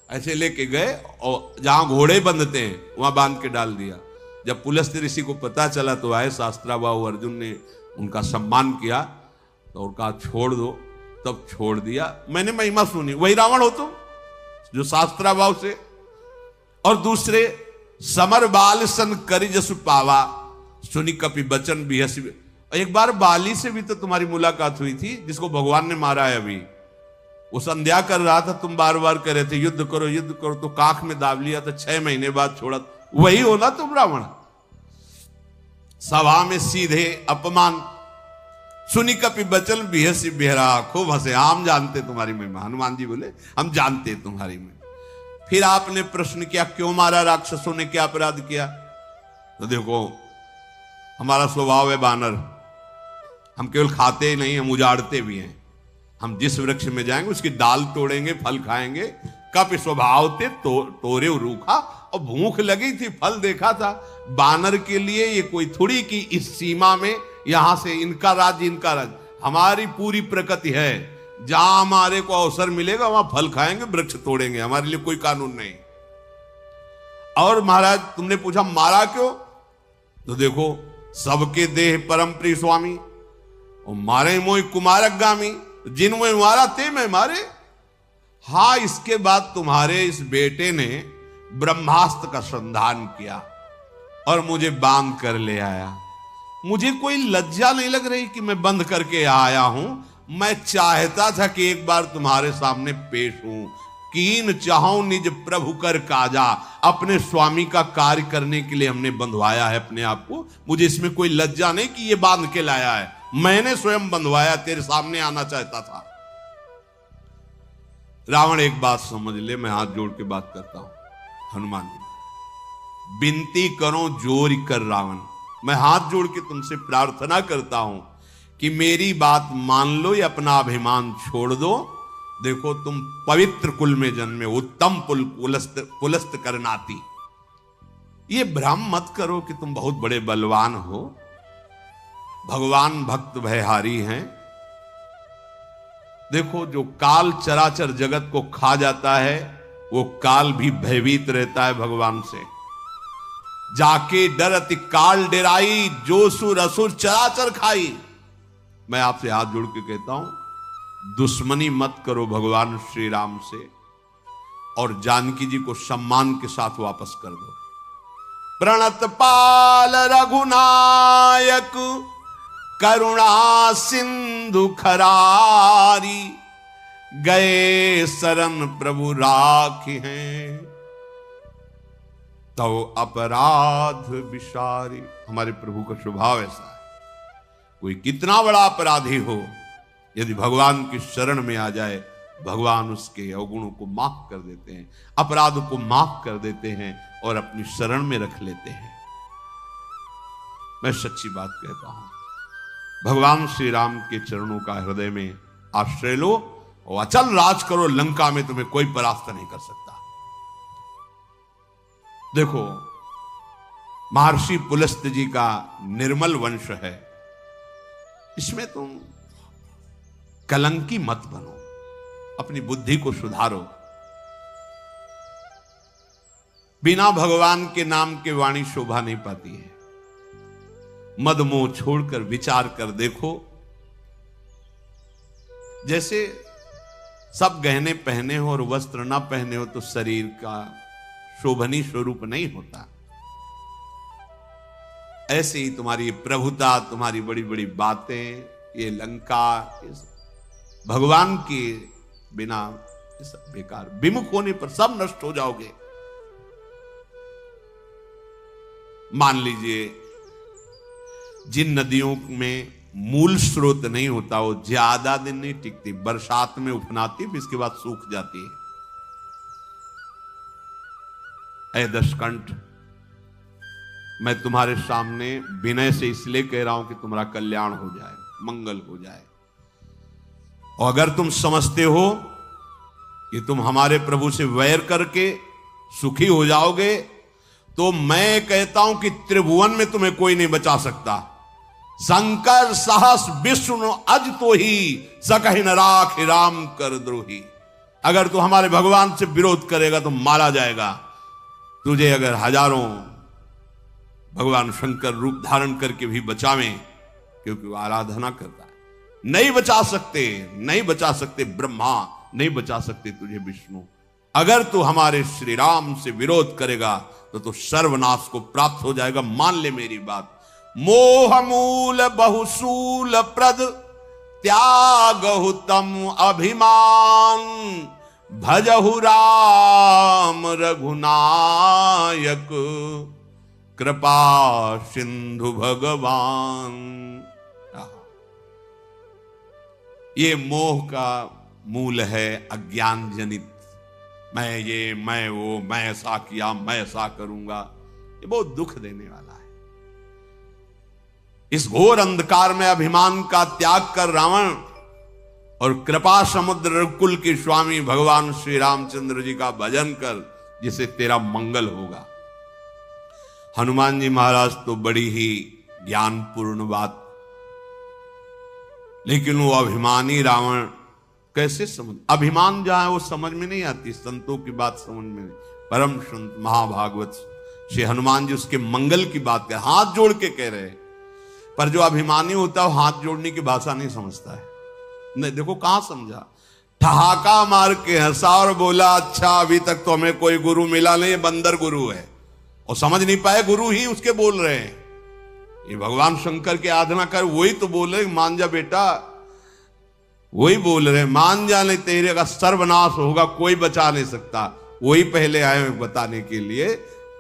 ऐसे लेके गए और जहां घोड़े बंधते हैं वहां बांध के डाल दिया। जब पुलस्त्य ऋषि को पता चला तो आए शास्त्राबाहु अर्जुन ने उनका सम्मान किया तो उनका छोड़ दो, तब छोड़ दिया। मैंने महिमा सुनी, वही रावण हो तुम जो शास्त्राबाहु से। और दूसरे समर बाल सन करि जसु पावा सुनी कपि बचन बिहसी। एक बार बाली से भी तो तुम्हारी मुलाकात हुई थी जिसको भगवान ने मारा है। अभी वो संध्या कर रहा था, तुम बार बार कह रहे थे युद्ध करो तो काख में दाब लिया था, 6 महीने बाद छोड़ा। वही हो ना तुम रावण। सभा में सीधे अपमान सुनी कपि बचन बिहसी बिहरा। खूब हंसे, हम जानते तुम्हारी महिमा। हनुमान जी बोले हम जानते तुम्हारी महिमा। फिर आपने प्रश्न किया क्यों मारा, राक्षसों ने क्या अपराध किया? तो देखो हमारा स्वभाव है बानर, हम केवल खाते ही नहीं हम उजाड़ते भी हैं। हम जिस वृक्ष में जाएंगे उसकी डाल तोड़ेंगे, फल खाएंगे। कप स्वभाव थे तोरे रूखा, और भूख लगी थी, फल देखा था। बानर के लिए ये कोई थोड़ी कि इस सीमा में यहां से इनका राज्य इनका राज्य, हमारी पूरी प्रकृति है। जहां हमारे को अवसर मिलेगा वहां फल खाएंगे, वृक्ष तोड़ेंगे, हमारे लिए कोई कानून नहीं। और महाराज तुमने पूछा मारा क्यों, तो देखो सबके देह परम प्रिय स्वामी और मारे मोई कुमारक गामी, जिन में मारा ते मैं मारे। हां, इसके बाद तुम्हारे इस बेटे ने ब्रह्मास्त्र का संधान किया और मुझे बांध कर ले आया। मुझे कोई लज्जा नहीं लग रही कि मैं बंद करके आया हूं। मैं चाहता था कि एक बार तुम्हारे सामने पेश हूं। कीन चाहूं निज प्रभु कर काजा, अपने स्वामी का कार्य करने के लिए हमने बंधवाया है अपने आप को। मुझे इसमें कोई लज्जा नहीं कि ये बांध के लाया है, मैंने स्वयं बंधवाया, तेरे सामने आना चाहता था। रावण एक बात समझ ले, मैं हाथ जोड़ के बात करता हूं। हनुमान जी विनती करो जोर कर रावण, मैं हाथ जोड़ के तुमसे प्रार्थना करता हूं कि मेरी बात मान लो या अपना अभिमान छोड़ दो। देखो तुम पवित्र कुल में जन्मे, उत्तम पुलस्त करनाती। ये भ्रम मत करो कि तुम बहुत बड़े बलवान हो। भगवान भक्त भयहारी हैं। देखो जो काल चराचर जगत को खा जाता है वो काल भी भयभीत रहता है भगवान से। जाके डरति काल डेराई, जो सुर असुर चराचर खाई। मैं आपसे हाथ जोड़ के कहता हूं दुश्मनी मत करो भगवान श्री राम से, और जानकी जी को सम्मान के साथ वापस कर दो। प्रणत पाल रघुनायक करुणा सिंधु खरारी, गए शरण प्रभु राखी हैं तो अपराध विसारी। हमारे प्रभु का स्वभाव ऐसा है, कोई कितना बड़ा अपराधी हो यदि भगवान की शरण में आ जाए, भगवान उसके अवगुणों को माफ कर देते हैं, अपराध को माफ कर देते हैं और अपनी शरण में रख लेते हैं। मैं सच्ची बात कहता हूं, भगवान श्री राम के चरणों का हृदय में आश्रय लो और अचल राज करो। लंका में तुम्हें कोई परास्त नहीं कर सकता। देखो महर्षि पुलस्त्य जी का निर्मल वंश है, इसमें तुम कलंकी मत बनो, अपनी बुद्धि को सुधारो। बिना भगवान के नाम के वाणी शोभा नहीं पाती है। मद मोह छोड़कर विचार कर देखो। जैसे सब गहने पहने हो और वस्त्र ना पहने हो तो शरीर का शोभनीय स्वरूप नहीं होता। ऐसे ही तुम्हारी प्रभुता, तुम्हारी बड़ी बड़ी बातें, ये लंका, भगवान के बिना ये सब बेकार। विमुख होने पर सब नष्ट हो जाओगे। मान लीजिए जिन नदियों में मूल स्रोत नहीं होता वो ज्यादा दिन नहीं टिकती, बरसात में उफनाती फिर इसके बाद सूख जाती है। ऐ दशकंठ, मैं तुम्हारे सामने विनय से इसलिए कह रहा हूं कि तुम्हारा कल्याण हो जाए, मंगल हो जाए। और अगर तुम समझते हो कि तुम हमारे प्रभु से वैर करके सुखी हो जाओगे तो मैं कहता हूं कि त्रिभुवन में तुम्हें कोई नहीं बचा सकता। शंकर सहस विष्णु अज तो ही सकहि न राख राम कर द्रोही। अगर तू हमारे भगवान से विरोध करेगा तो मारा जाएगा। तुझे अगर हजारों भगवान शंकर रूप धारण करके भी बचावें, क्योंकि वो आराधना करता है, नहीं बचा सकते, नहीं बचा सकते ब्रह्मा, नहीं बचा सकते तुझे विष्णु। अगर तू हमारे श्री राम से विरोध करेगा तो सर्वनाश को प्राप्त हो जाएगा। मान ले मेरी बात। मोह मूल बहुसूल प्रद त्यागहु तम अभिमान, भजहु राम रघुनायक कृपा सिंधु भगवान। ये मोह का मूल है अज्ञान जनित। मैं ये, मैं वो, मैं ऐसा किया, मैं ऐसा करूंगा, ये बहुत दुख देने वाला है। इस घोर अंधकार में अभिमान का त्याग कर रावण और कृपा समुद्र कुल के स्वामी भगवान श्री रामचंद्र जी का भजन कर, जिसे तेरा मंगल होगा। हनुमान जी महाराज तो बड़ी ही ज्ञानपूर्ण बात, लेकिन वो अभिमानी रावण कैसे समझ, अभिमान जहां है वो समझ में नहीं आती, संतों की बात समझ में नहीं। परम संत महाभागवत श्री हनुमान जी उसके मंगल की बात कर, हाथ जोड़ के कह रहे, पर जो अभिमानी होता है वो हाथ जोड़ने की भाषा नहीं समझता है। नहीं, देखो कहां समझा, ठहाका मार के हंसा और बोला, अच्छा अभी तक तो हमें कोई गुरु मिला नहीं, बंदर गुरु है, और समझ नहीं पाए गुरु ही उसके बोल रहे हैं। ये भगवान शंकर के आराधना कर, वही तो बोल रहे मान जा बेटा, वही बोल रहे मान जा, नहीं तेरे का सर्वनाश होगा, कोई बचा नहीं सकता। वही पहले आए बताने के लिए,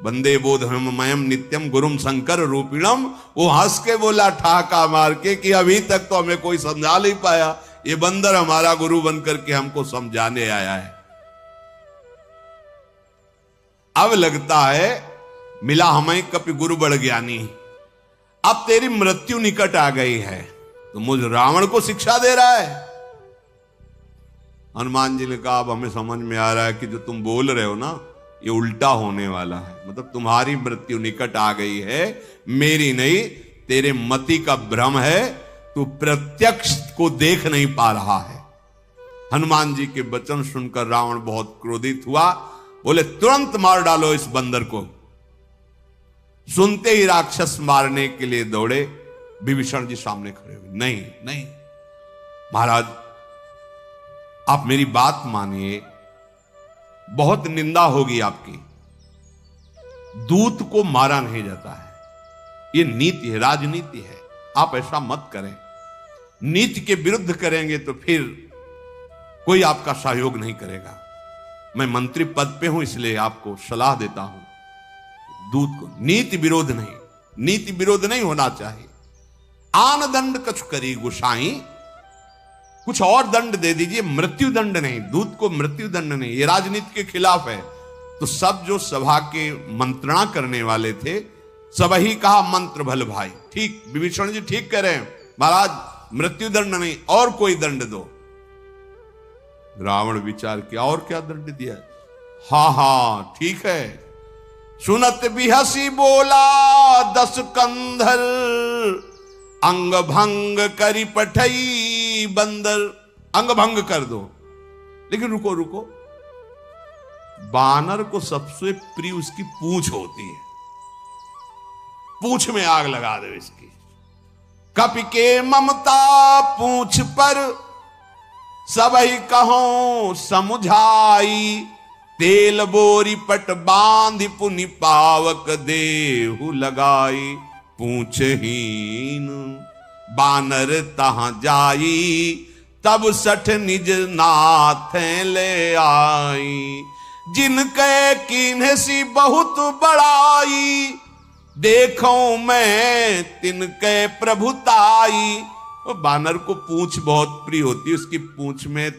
वंदे बोधमयम नित्यम गुरुम शंकर रूपिणम। वो हंस के बोला ठहाका मार के कि अभी तक तो हमें कोई समझा नहीं पाया, ये बंदर हमारा गुरु बनकर के हमको समझाने आया है। अब लगता है मिला हमें कपि गुरु बड़ ज्ञानी, अब तेरी मृत्यु निकट आ गई है, तो मुझ रावण को शिक्षा दे रहा है। हनुमान जी ने कहा अब हमें समझ में आ रहा है कि जो तुम बोल रहे हो ना, ये उल्टा होने वाला है, मतलब तुम्हारी मृत्यु निकट आ गई है, मेरी नहीं, तेरे मति का भ्रम है, तू प्रत्यक्ष को देख नहीं पा रहा है। हनुमान जी के वचन सुनकर रावण बहुत क्रोधित हुआ, बोले तुरंत मार डालो इस बंदर को। सुनते ही राक्षस मारने के लिए दौड़े, विभीषण जी सामने खड़े हुए, नहीं नहीं महाराज आप मेरी बात मानिए, बहुत निंदा होगी आपकी, दूत को मारा नहीं जाता है, ये नीति है, राजनीति है, आप ऐसा मत करें। नीति के विरुद्ध करेंगे तो फिर कोई आपका सहयोग नहीं करेगा। मैं मंत्री पद पे हूं इसलिए आपको सलाह देता हूं, दूत को नीति विरोध नहीं, नीति विरोध नहीं होना चाहिए। आन दंड कछु करी गुसाई, कुछ और दंड दे दीजिए, मृत्यु दंड नहीं, दूत को मृत्यु दंड नहीं, ये राजनीति के खिलाफ है। तो सब जो सभा के मंत्रणा करने वाले थे, सब ही कहा मंत्र भल भाई, ठीक विभीषण जी ठीक कह रहे हैं महाराज, मृत्यु दंड नहीं और कोई दंड दो। रावण विचार किया और क्या दंड दिया, हाँ ठीक है। सुनत भी हसी बोला 10 कंधर, अंग भंग करी पठई बंदर, अंग भंग कर दो। लेकिन रुको रुको, बानर को सबसे प्रिय उसकी पूंछ होती है, पूंछ में आग लगा दो इसकी। कपि के ममता पूंछ पर, सब ही कहो समुझाई, तेल बोरी पट बांध पुनि पावक देहु लगाई। पूंछहीन बानर तहां जाई, तब सठ निज नाथ ले आई। जिनके कीन्हे सी बहुत बड़ाई, देखो मैं तिनके प्रभुताई। बानर को पूंछ बहुत प्रिय होती है, उसकी पूंछ में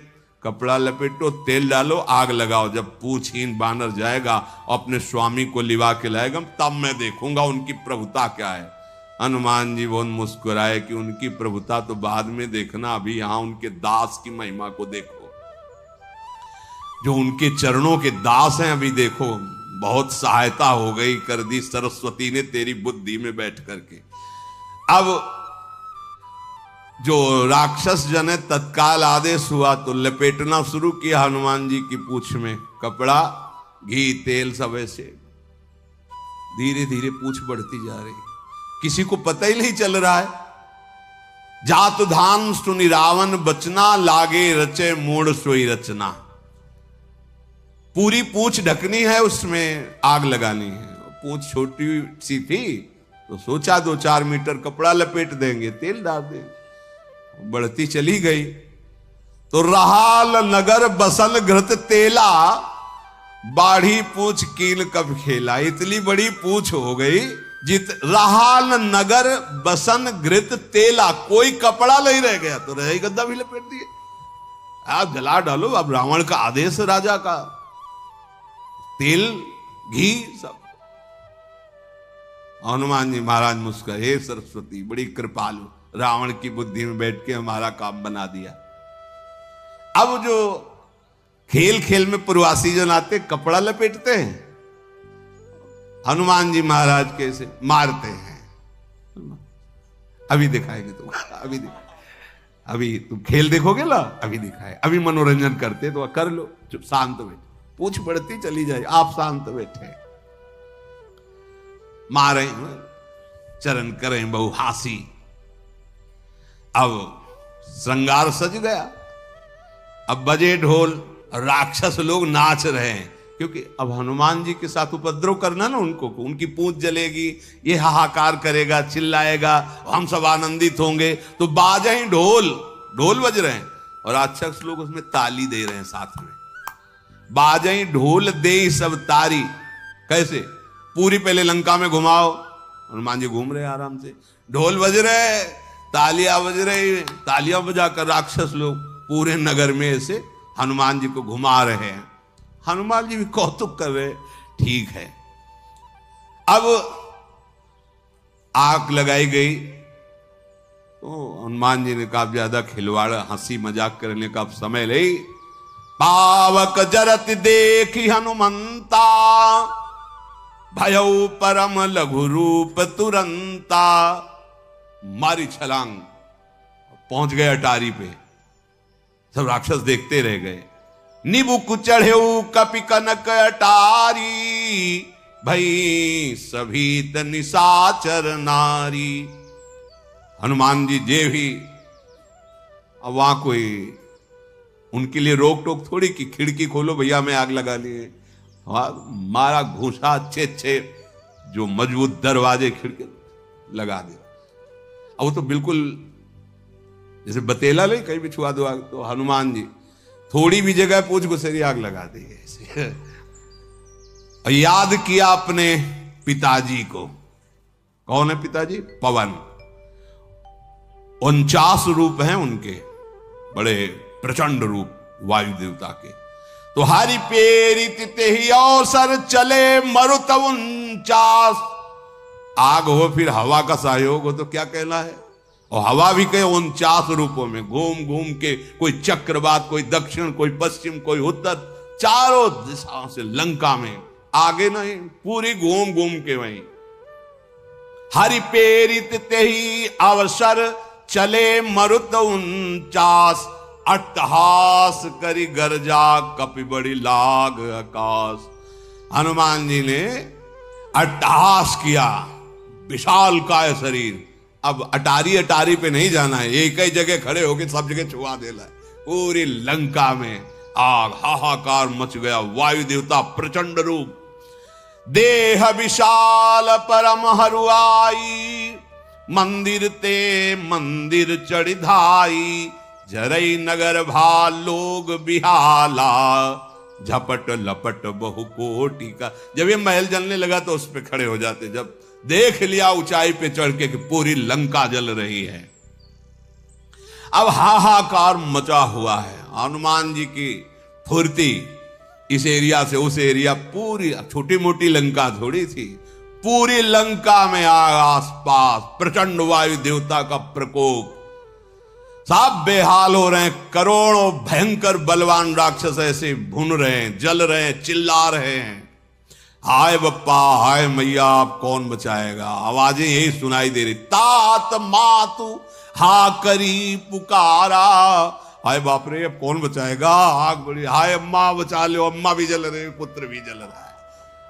कपड़ा लपेटो, तेल डालो, आग लगाओ। जब पूंछहीन बानर जाएगा अपने स्वामी को लिवा के लाएगा, तब मैं देखूंगा उनकी प्रभुता क्या है। हनुमान जी बहुत मुस्कुराए कि उनकी प्रभुता तो बाद में देखना, अभी यहां उनके दास की महिमा को देखो, जो उनके चरणों के दास हैं अभी देखो। बहुत सहायता हो गई, कर दी सरस्वती ने तेरी बुद्धि में बैठ करके। अब जो राक्षस जन है तत्काल आदेश हुआ तो लपेटना शुरू किया हनुमान जी की पूंछ में कपड़ा, घी, तेल सब ऐसे। धीरे धीरे पूंछ बढ़ती जा रही, किसी को पता ही नहीं चल रहा है। जात धान सुनि रावण बचना, लागे रचे मूड सोई रचना। पूरी पूंछ ढकनी है, उसमें आग लगानी है। पूंछ छोटी सी थी तो सोचा 2-4 मीटर कपड़ा लपेट देंगे, तेल डाल देंगे। बढ़ती चली गई तो रहाल नगर बसन घृत तेला, बाढ़ी पूंछ कील कब खेला। इतनी बड़ी पूंछ हो गई जित रहाल नगर बसन घृत तेला, कोई कपड़ा नहीं रह गया तो रही गद्दा भी लपेट दिए। आप जला डालो, अब रावण का आदेश है राजा का, तेल घी सब। हनुमान जी महाराज मुस्कुराए, हे सरस्वती बड़ी कृपालु, रावण की बुद्धि में बैठ के हमारा काम बना दिया। अब जो खेल खेल में प्रवासी जन आते कपड़ा लपेटते हैं, हनुमान जी महाराज कैसे मारते हैं। अभी दिखाएंगे तुम, अभी तुम खेल देखोगे ना, अभी दिखाए। अभी मनोरंजन करते तो कर लो, चुप शांत बैठे, पूछ बढ़ती चली जाए, आप शांत बैठे। मारे चरण करें बहु हासी। अब श्रृंगार सज गया, अब बजे ढोल, राक्षस लोग नाच रहे हैं, क्योंकि अब हनुमान जी के साथ उपद्रव करना ना उनको, उनकी पूंछ जलेगी, ये हाहाकार करेगा, चिल्लाएगा, हम सब आनंदित होंगे। तो बाजे ढोल, ढोल बज रहे हैं और राक्षस लोग उसमें ताली दे रहे हैं साथ में। बाजे ढोल दे सब तारी, कैसे? पूरी पहले लंका में घुमाओ, हनुमान जी घूम रहे आराम से, ढोल बज रहे, तालियां बज रही, तालियां बजाकर राक्षस लोग पूरे नगर में ऐसे हनुमान जी को घुमा रहे हैं। हनुमान जी भी कौतुक कर रहे, ठीक है। अब आग लगाई गई तो हनुमान जी ने कहा ज्यादा खिलवाड़ हंसी मजाक करने का समय नहीं। पावक जरत देखी हनुमंता, भयउ परम लघु रूप तुरंता। मारी छलांग, पहुंच गए अटारी पे, सब राक्षस देखते रह गए। निबुक चढ़ेऊ कपि कनक अटारी, भई सभी निशाचर नारी। हनुमान जी जे भी, अब वहां कोई उनके लिए रोक टोक थोड़ी कि खिड़की खोलो भैया मैं आग लगा लिए। मारा घूसा अच्छे जो मजबूत दरवाजे खिड़की लगा दिया। अब वो तो बिल्कुल जैसे बतेला नहीं, कहीं भी छुआ दो आग, तो हनुमान जी थोड़ी भी जगह पूछ गुस्सेरी आग लगा दी ऐसे। याद किया अपने पिताजी को। कौन है पिताजी? पवन। 49 रूप हैं उनके, बड़े प्रचंड रूप वायु देवता के। तो हरि पेरित तेहि अवसर चले मरुत 49। आग हो फिर हवा का सहयोग हो तो क्या कहना है। और हवा भी कहे 49 रूपों में घूम घूम के, कोई चक्रवात, कोई दक्षिण, कोई पश्चिम, कोई उत्तर, चारों दिशाओं से लंका में, आगे नहीं पूरी घूम घूम के वहीं। हरि पेरित तेहि अवसर चले मरुत 49। अट्टहास करी गर्जा कपि बड़ी लाग आकाश। हनुमान जी ने अट्टहास किया, विशाल काय शरीर। अब अटारी अटारी पे नहीं जाना है, एक ही जगह खड़े होकर सब जगह छुआ देना है। पूरी लंका में आग, हाहाकार मच गया। वायु देवता प्रचंड रूप, देह विशाल परम हरुआई। मंदिर ते मंदिर चढ़ी धाई, जरई नगर भाल लोग बिहाला। झपट लपट बहु कोटि का। जब ये महल जलने लगा तो उस पे खड़े हो जाते, जब देख लिया ऊंचाई पे चढ़ के कि पूरी लंका जल रही है। अब हाहाकार मचा हुआ है। हनुमान जी की फुर्ती, इस एरिया से उस एरिया, पूरी छोटी मोटी लंका थोड़ी थी, पूरी लंका में आसपास प्रचंड वायु देवता का प्रकोप। सब बेहाल हो रहे हैं। करोड़ों भयंकर बलवान राक्षस ऐसे भुन रहे हैं, जल रहे हैं, चिल्ला रहे हैं, हाय बप्पा, हाय मैया, आप कौन बचाएगा। आवाजें यही सुनाई दे रही। तात मातु हा करी पुकारा। हाय बाप रे, अब कौन बचाएगा? आग बड़ी, हाय अम्मा बचा लो, अम्मा भी जल रहे, पुत्र भी जल रहा है।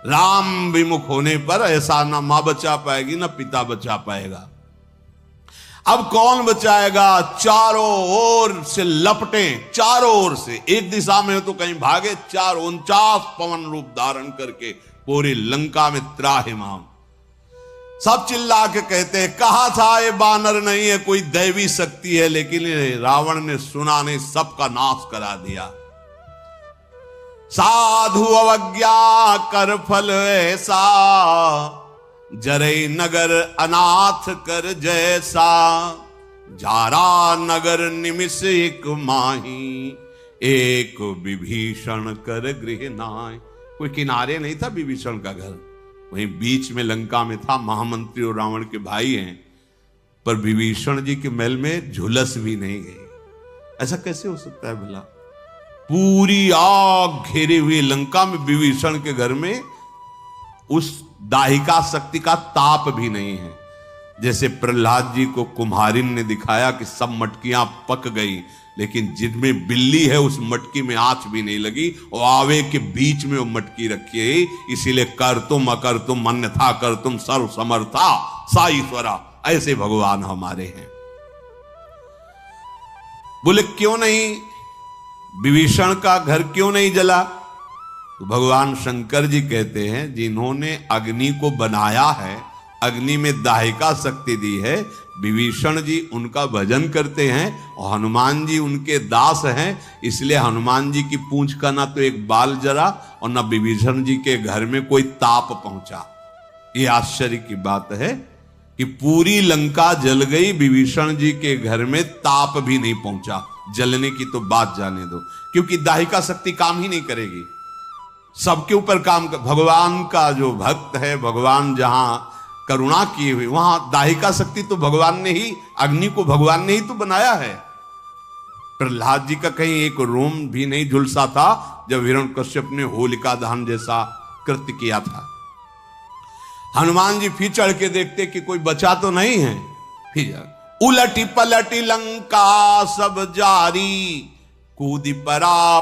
राम विमुख होने पर ऐसा ना मां बचा पाएगी ना पिता बचा पाएगा। अब कौन बचाएगा? चारों ओर से लपटे, चारों ओर से, एक दिशा में हो तो कहीं भागे, 49 पवन रूप धारण करके पूरी लंका में त्राहिमाम। सब चिल्ला के कहते हैं, कहा था ये बानर नहीं है, कोई दैवी शक्ति है, लेकिन रावण ने सुना नहीं, सबका नाश करा दिया। साधु अवज्ञा कर फल ऐसा, जरे नगर अनाथ कर जैसा। जारा नगर निमिष एक माही, एक विभीषण कर गृह नाय। कोई किनारे नहीं था विभीषण का घर, वहीं बीच में लंका में था। महामंत्री और रावण के भाई हैं, पर विभीषण जी के महल में झुलस भी नहीं गई। ऐसा कैसे हो सकता है भला? पूरी आग घेरी हुई लंका में विभीषण के घर में उस दाहिका शक्ति का ताप भी नहीं है। जैसे प्रहलाद जी को कुम्हारिन ने दिखाया कि सब मटकियां पक गई, लेकिन जिनमें बिल्ली है उस मटकी में आंच भी नहीं लगी, और आवे के बीच में वो मटकी रखी है। इसीलिए कर तुम अकर तुम अन्यथा कर तुम सर्व समर्था सा ईश्वरा। ऐसे भगवान हमारे हैं। बोले क्यों नहीं, विभीषण का घर क्यों नहीं जला? तो भगवान शंकर जी कहते हैं, जिन्होंने अग्नि को बनाया है, अग्नि में दाहिका शक्ति दी है, विभीषण जी उनका भजन करते हैं, और हनुमान जी उनके दास हैं। इसलिए हनुमान जी की पूंछ का ना तो एक बाल जरा और ना विभीषण जी के घर में कोई ताप पहुंचा। ये आश्चर्य की बात है कि पूरी लंका जल गई, विभीषण जी के घर में ताप भी नहीं पहुंचा। जलने की तो बात जाने दो, क्योंकि दाहिका शक्ति काम ही नहीं करेगी, सबके ऊपर काम कर। भगवान का जो भक्त है, भगवान जहां करुणा की हुई, वहां दाहिका शक्ति तो भगवान ने ही, अग्नि को भगवान ने ही तो बनाया है। प्रहलाद जी का कहीं एक रोम भी नहीं झुलसा था जब हिरण्यकश्यप ने होलिका दहन जैसा कृत्य किया था। हनुमान जी फिर चढ़ के देखते कि कोई बचा तो नहीं है। फिर उलटी पलटी लंका सब जारी, कूदी परा